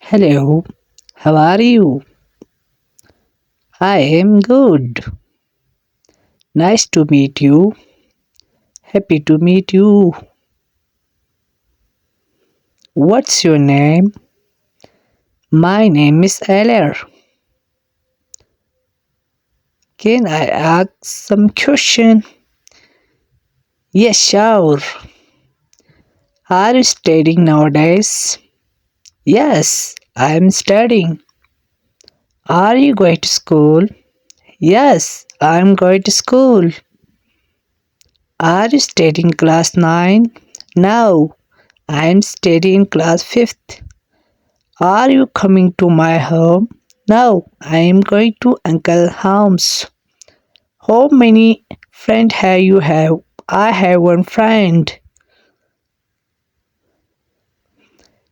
Hello, how are you? I am good. Nice to meet you. Happy to meet you. What's your name? My name is Eller. Can I ask some question? Yes, sure. Are you studying nowadays? Yes, I am studying. Are you going to school? Yes, I am going to school. Are you studying class 9? No, I am studying class 5th. Are you coming to my home? No, I am going to Uncle Holmes. How many friends have you have? I have one friend.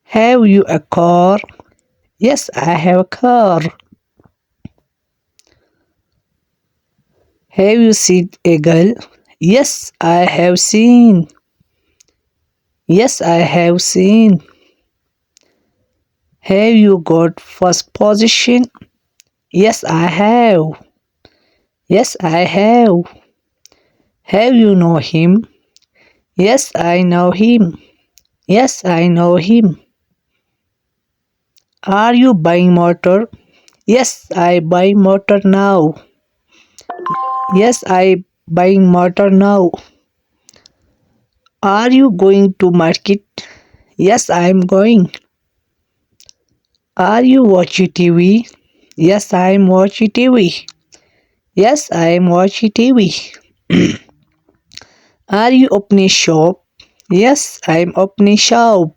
Have you a car? Yes, I have a car. Have you seen a girl? Yes, I have seen. Yes, I have seen. Have you got first position? Yes, I have. Yes, I have. Have you know him? Yes, I know him. Yes, I know him. Are you buying motor? Yes, I buy motor now. Yes, I buying motor now. Are you going to market? Yes, I am going. Are you watching TV? Yes, I am watching TV. Yes, I am watching TV. Are you opening shop? Yes, I am opening shop.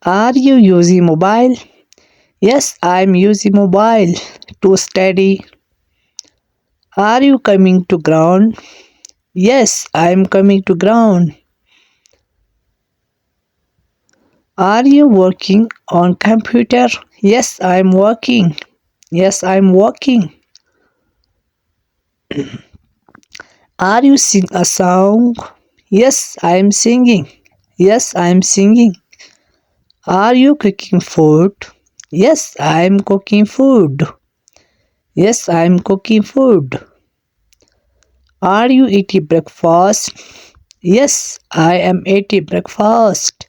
Are you using mobile? Yes, I am using mobile to study. Are you coming to ground? Yes, I am coming to ground. Are you working on computer? Yes, I am working. Yes, I am working. Are you sing a song? Yes, I am singing. Yes, I am singing. Are you cooking food? Yes, I am cooking food. Yes, I am cooking food. Are you eating breakfast? Yes, I am eating breakfast.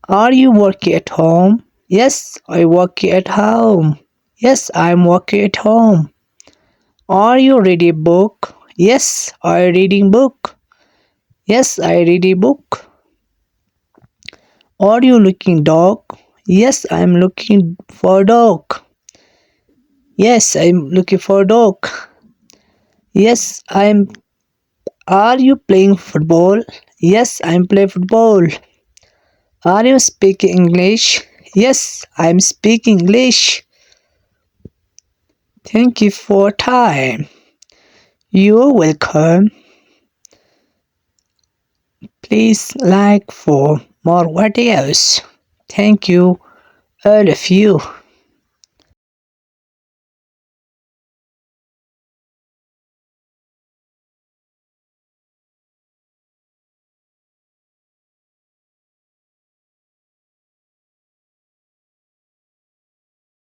Are you working at home? Yes, I work at home. Yes, I am working at home. Are you reading book? Yes, I reading book. Yes, I read a book. Are you looking dog? Yes, I am looking for dog. Yes, I am looking for dog. Yes, I am. Are you playing football? Yes, I am playing football. Are you speaking English? Yes, I am speaking English. Thank you for time. You're welcome. Please like for more videos. Thank you, all of you.